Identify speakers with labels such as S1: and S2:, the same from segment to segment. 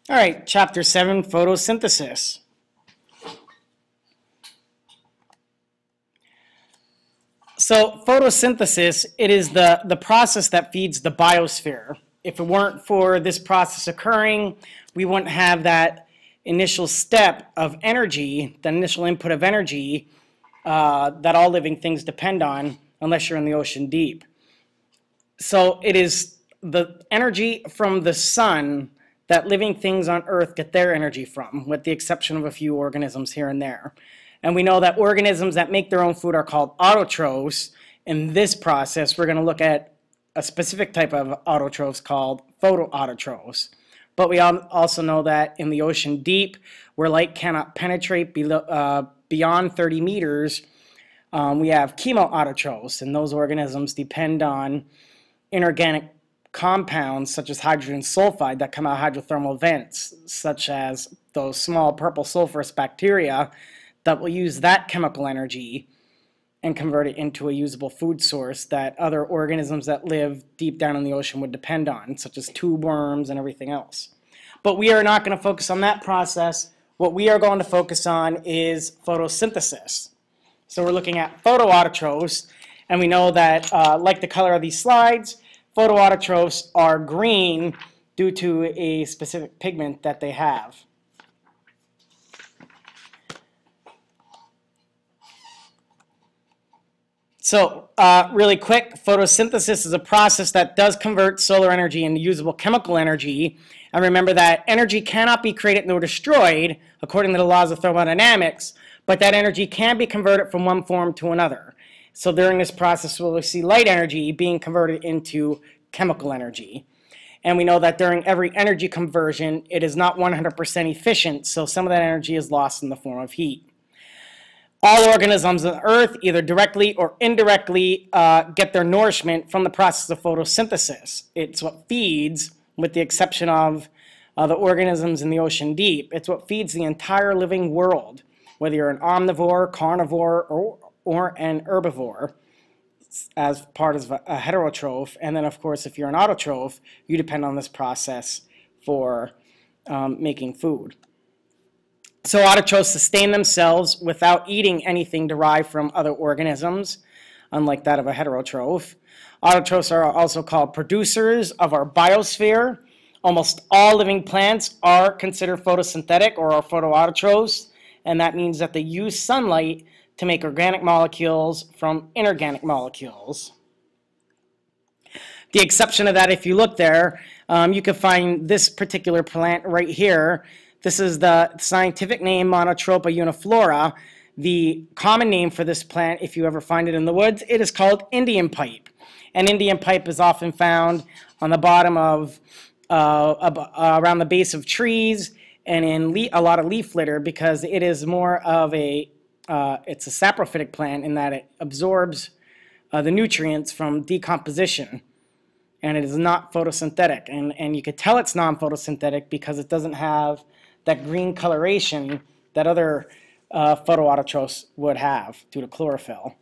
S1: All right, Chapter 7, Photosynthesis. So photosynthesis, it is the process that feeds the biosphere. If it weren't for this process occurring, we wouldn't have that initial step of energy, the initial input of energy that all living things depend on, unless you're in the ocean deep. So it is the energy from the sun that living things on Earth get their energy from, with the exception of a few organisms here and there. And we know that organisms that make their own food are called autotrophs. In this process, we're going to look at a specific type of autotrophs called photoautotrophs. But we also know that in the ocean deep, where light cannot penetrate beyond 30 meters, we have chemoautotrophs, and those organisms depend on inorganic compounds such as hydrogen sulfide that come out of hydrothermal vents, such as those small purple sulfurous bacteria that will use that chemical energy and convert it into a usable food source that other organisms that live deep down in the ocean would depend on, such as tube worms and everything else. But we are not going to focus on that process. What we are going to focus on is photosynthesis. So we're looking at photoautotrophs, and we know that, like the color of these slides, photoautotrophs are green due to a specific pigment that they have. So really quick, photosynthesis is a process that does convert solar energy into usable chemical energy. And remember that energy cannot be created nor destroyed according to the laws of thermodynamics, but that energy can be converted from one form to another. So during this process, we'll see light energy being converted into chemical energy. And we know that during every energy conversion, it is not 100% efficient, so some of that energy is lost in the form of heat. All organisms on Earth, either directly or indirectly, get their nourishment from the process of photosynthesis. It's what feeds, with the exception of the organisms in the ocean deep, it's what feeds the entire living world, whether you're an omnivore, carnivore, or an herbivore, as part of a heterotroph. And then, of course, if you're an autotroph, you depend on this process for making food. So autotrophs sustain themselves without eating anything derived from other organisms, unlike that of a heterotroph. Autotrophs are also called producers of our biosphere. Almost all living plants are considered photosynthetic or are photoautotrophs, and that means that they use sunlight to make organic molecules from inorganic molecules. The exception of that, if you look there, you can find this particular plant right here. This is the scientific name Monotropa uniflora. The common name for this plant, if you ever find it in the woods, it is called Indian pipe. And Indian pipe is often found on the bottom of, around the base of trees and in a lot of leaf litter, because it is more of a, it's a saprophytic plant in that it absorbs the nutrients from decomposition. And it is not photosynthetic. And you could tell it's non-photosynthetic because it doesn't have that green coloration that other photoautotrophs would have due to chlorophyll.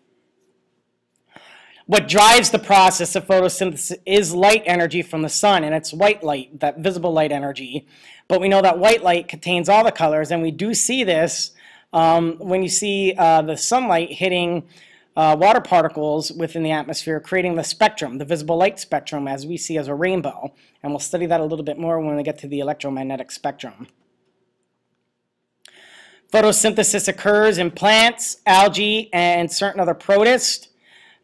S1: What drives the process of photosynthesis is light energy from the sun, and it's white light, that visible light energy. But we know that white light contains all the colors, and we do see this when you see the sunlight hitting water particles within the atmosphere, creating the spectrum, the visible light spectrum, as we see as a rainbow. And we'll study that a little bit more when we get to the electromagnetic spectrum. Photosynthesis occurs in plants, algae, and certain other protists,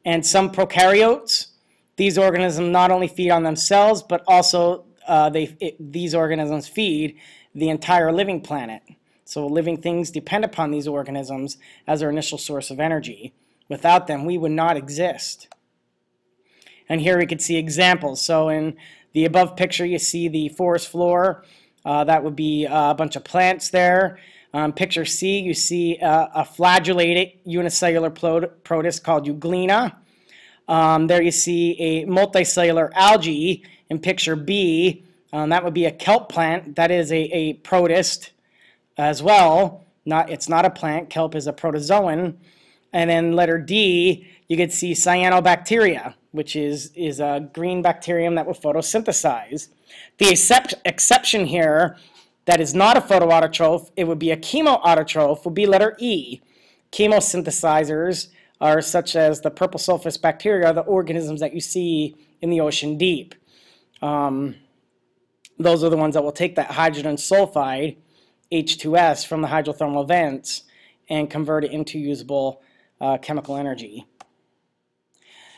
S1: and some prokaryotes. These organisms not only feed on themselves, but also these organisms feed the entire living planet. So living things depend upon these organisms as their initial source of energy. Without them, we would not exist. And here we could see examples. So in the above picture, you see the forest floor. That would be a bunch of plants there. Picture C, you see a flagellated unicellular protist called euglena. There you see a multicellular algae in picture B. That would be a kelp plant. That is a protist as well. It's not a plant. Kelp is a protozoan. And then letter D, you could see cyanobacteria, which is a green bacterium that will photosynthesize. The exception here that is not a photoautotroph, it would be a chemoautotroph, would be letter E. Chemosynthesizers are such as the purple sulfurous bacteria, the organisms that you see in the ocean deep. Those are the ones that will take that hydrogen sulfide, H2S, from the hydrothermal vents and convert it into usable chemical energy.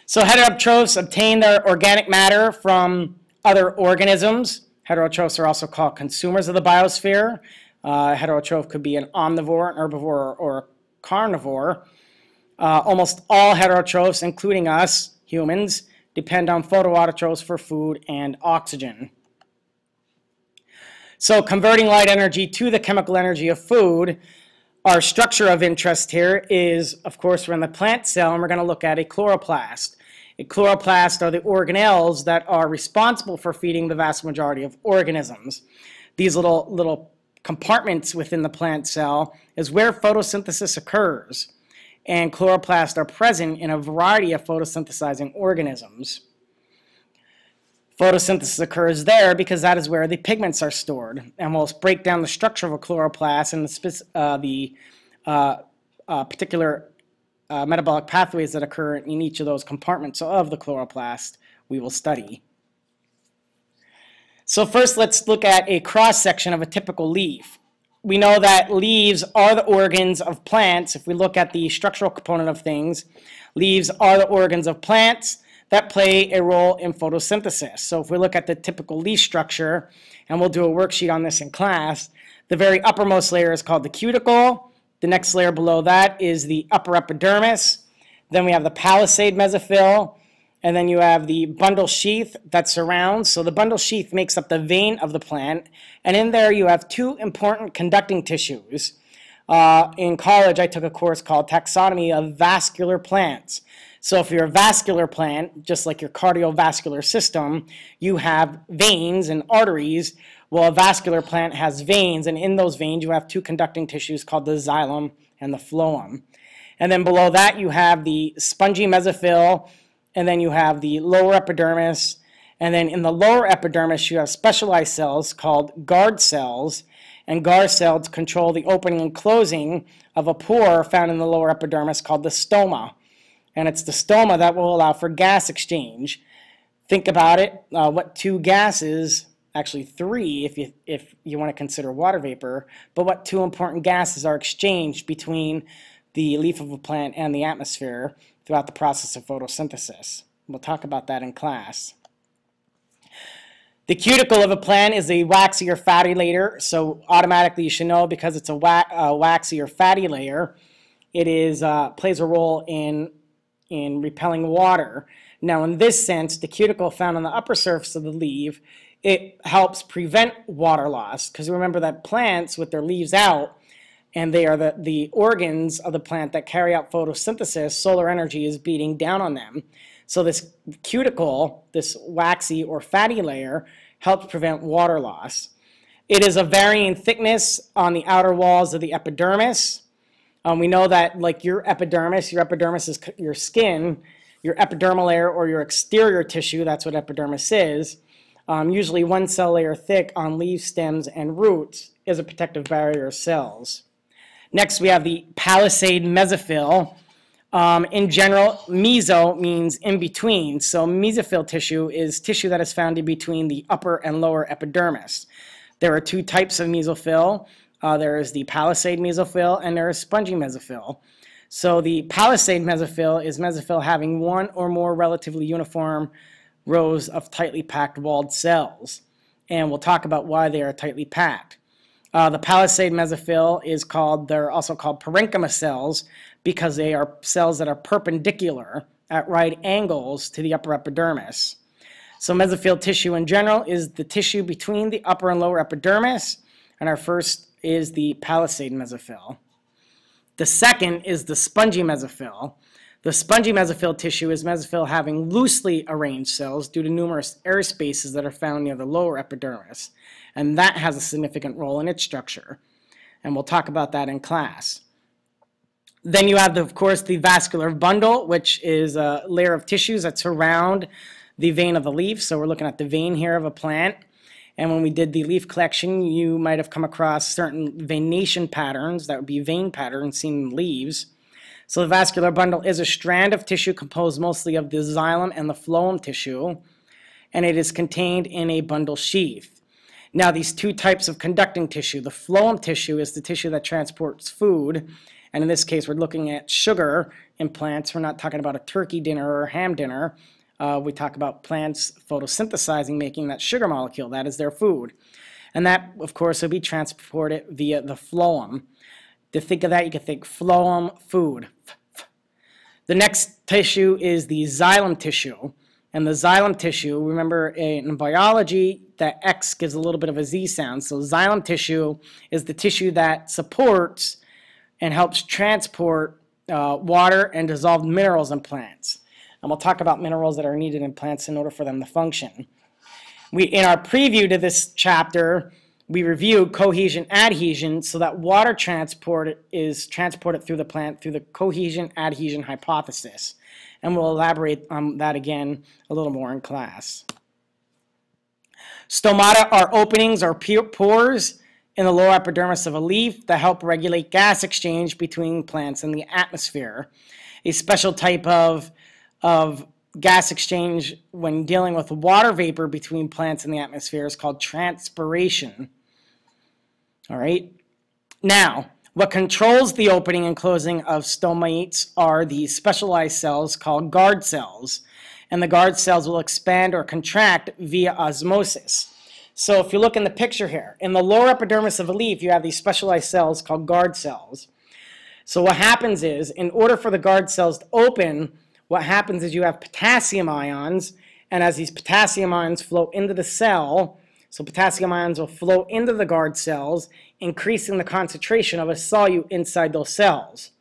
S1: So heterotrophs obtain their organic matter from other organisms. Heterotrophs are also called consumers of the biosphere. Heterotroph could be an omnivore, an herbivore, or a carnivore. Almost all heterotrophs, including us, humans, depend on photoautotrophs for food and oxygen. So converting light energy to the chemical energy of food, our structure of interest here is, of course, we're in the plant cell, and we're going to look at a chloroplast. A chloroplast are the organelles that are responsible for feeding the vast majority of organisms. These little compartments within the plant cell is where photosynthesis occurs, and chloroplasts are present in a variety of photosynthesizing organisms. Photosynthesis occurs there because that is where the pigments are stored, and we'll break down the structure of a chloroplast and the particular metabolic pathways that occur in each of those compartments of the chloroplast we will study. So first, let's look at a cross-section of a typical leaf. We know that leaves are the organs of plants. If we look at the structural component of things, leaves are the organs of plants that play a role in photosynthesis. So if we look at the typical leaf structure, and we'll do a worksheet on this in class, the very uppermost layer is called the cuticle. The next layer below that is the upper epidermis. Then we have the palisade mesophyll, and then you have the bundle sheath that surrounds. So the bundle sheath makes up the vein of the plant, and in there you have two important conducting tissues. In college, I took a course called Taxonomy of Vascular Plants. So if you're a vascular plant, just like your cardiovascular system, you have veins and arteries. Well, a vascular plant has veins, and in those veins you have two conducting tissues called the xylem and the phloem. And then below that you have the spongy mesophyll, and then you have the lower epidermis, and then in the lower epidermis you have specialized cells called guard cells, and guard cells control the opening and closing of a pore found in the lower epidermis called the stoma. And it's the stoma that will allow for gas exchange. Think about it, what two gases, actually three if you want to consider water vapor, but what two important gases are exchanged between the leaf of a plant and the atmosphere throughout the process of photosynthesis. We'll talk about that in class. The cuticle of a plant is a waxy or fatty layer, so automatically you should know because it's a waxy or fatty layer, it is plays a role in repelling water. Now in this sense, the cuticle found on the upper surface of the leaf, it helps prevent water loss, because remember that plants with their leaves out, and they are the organs of the plant that carry out photosynthesis, solar energy is beating down on them. So this cuticle, this waxy or fatty layer, helps prevent water loss. It is a varying thickness on the outer walls of the epidermis. We know that like your epidermis is your skin, your epidermal layer or your exterior tissue, that's what epidermis is, usually one cell layer thick on leaf stems and roots is a protective barrier of cells. Next we have the palisade mesophyll. In general, meso means in between, so mesophyll tissue is tissue that is found in between the upper and lower epidermis. There are two types of mesophyll. There is the palisade mesophyll and there is spongy mesophyll. So the palisade mesophyll is mesophyll having one or more relatively uniform rows of tightly packed walled cells. And we'll talk about why they are tightly packed. The palisade mesophyll they're also called parenchyma cells because they are cells that are perpendicular at right angles to the upper epidermis. So mesophyll tissue in general is the tissue between the upper and lower epidermis, and our first is the palisade mesophyll. The second is the spongy mesophyll. The spongy mesophyll tissue is mesophyll having loosely arranged cells due to numerous air spaces that are found near the lower epidermis, and that has a significant role in its structure, and we'll talk about that in class. Then you have, of course, the vascular bundle, which is a layer of tissues that surround the vein of the leaf. So we're looking at the vein here of a plant. And when we did the leaf collection, you might have come across certain venation patterns, that would be vein patterns seen in leaves. So the vascular bundle is a strand of tissue composed mostly of the xylem and the phloem tissue, and it is contained in a bundle sheath. Now, these two types of conducting tissue, the phloem tissue is the tissue that transports food, and in this case we're looking at sugar in plants. We're not talking about a turkey dinner or a ham dinner. We talk about plants photosynthesizing, making that sugar molecule. That is their food. And that, of course, will be transported via the phloem. To think of that, you can think phloem, food. The next tissue is the xylem tissue. And the xylem tissue, remember in biology, that X gives a little bit of a Z sound. So xylem tissue is the tissue that supports and helps transport water and dissolved minerals in plants. And we'll talk about minerals that are needed in plants in order for them to function. In our preview to this chapter, we reviewed cohesion-adhesion, so that water transport is transported through the plant through the cohesion-adhesion hypothesis. And we'll elaborate on that again a little more in class. Stomata are openings or pores in the lower epidermis of a leaf that help regulate gas exchange between plants and the atmosphere. A special type of gas exchange when dealing with water vapor between plants and the atmosphere is called transpiration. All right. Now, what controls the opening and closing of stomates are the specialized cells called guard cells. And the guard cells will expand or contract via osmosis. So if you look in the picture here, in the lower epidermis of a leaf, you have these specialized cells called guard cells. So what happens is, in order for the guard cells to open, what happens is you have potassium ions, and as these potassium ions flow into the cell, so potassium ions will flow into the guard cells, increasing the concentration of a solute inside those cells.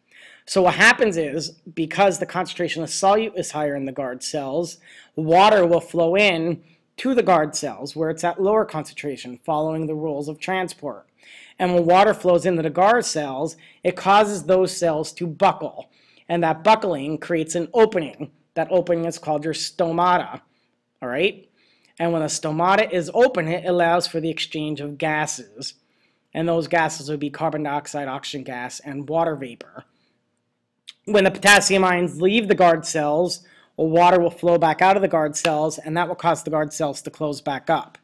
S1: So what happens is, because the concentration of solute is higher in the guard cells, water will flow in to the guard cells where it's at lower concentration, following the rules of transport. And when water flows into the guard cells, it causes those cells to buckle. And that buckling creates an opening. That opening is called your stomata. All right? And when a stomata is open, it allows for the exchange of gases. And those gases would be carbon dioxide, oxygen gas, and water vapor. When the potassium ions leave the guard cells, water will flow back out of the guard cells, and that will cause the guard cells to close back up.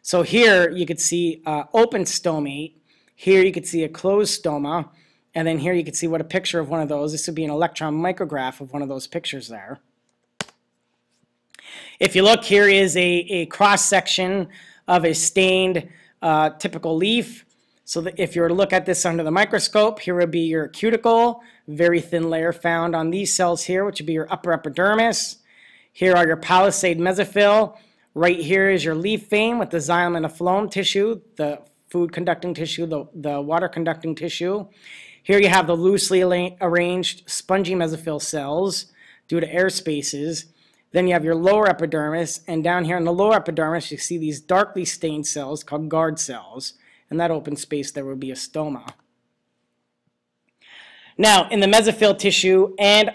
S1: So here you could see open stomate. Here you could see a closed stoma. And then here you can see what a picture of one of those. This would be an electron micrograph of one of those pictures there. If you look, here is a cross-section of a stained typical leaf. So that if you were to look at this under the microscope, here would be your cuticle, very thin layer found on these cells here, which would be your upper epidermis. Here are your palisade mesophyll. Right here is your leaf vein with the xylem and the phloem tissue, the food conducting tissue, the water conducting tissue. Here you have the loosely arranged spongy mesophyll cells due to air spaces. Then you have your lower epidermis, and down here in the lower epidermis you see these darkly stained cells called guard cells. And that open space there would be a stoma. Now, in the mesophyll tissue and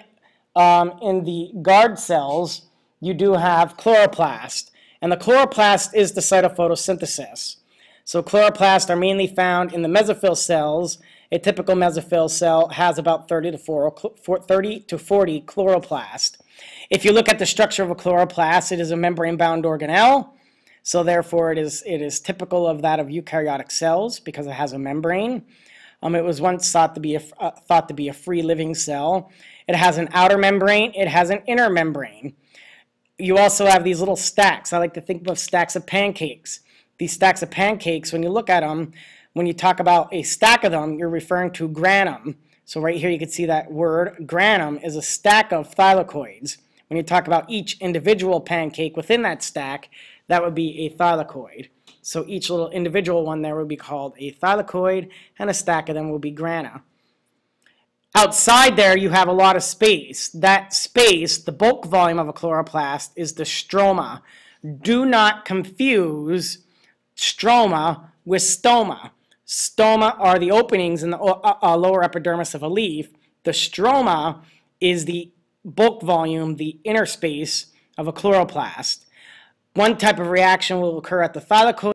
S1: in the guard cells, you do have chloroplast. And the chloroplast is the site of photosynthesis. So chloroplasts are mainly found in the mesophyll cells. A typical mesophyll cell has about 30 to 40 chloroplast. If you look at the structure of a chloroplast, it is a membrane-bound organelle. So therefore, it is typical of that of eukaryotic cells because it has a membrane. It was once thought to be a free-living cell. It has an outer membrane. It has an inner membrane. You also have these little stacks. I like to think of stacks of pancakes. These stacks of pancakes, when you look at them, when you talk about a stack of them, you're referring to granum. So right here you can see that word. Granum is a stack of thylakoids. When you talk about each individual pancake within that stack, that would be a thylakoid. So each little individual one there would be called a thylakoid, and a stack of them will be grana. Outside there, you have a lot of space. That space, the bulk volume of a chloroplast, is the stroma. Do not confuse stroma with stoma. Stoma are the openings in the lower epidermis of a leaf. The stroma is the bulk volume, the inner space of a chloroplast. One type of reaction will occur at the thylakoid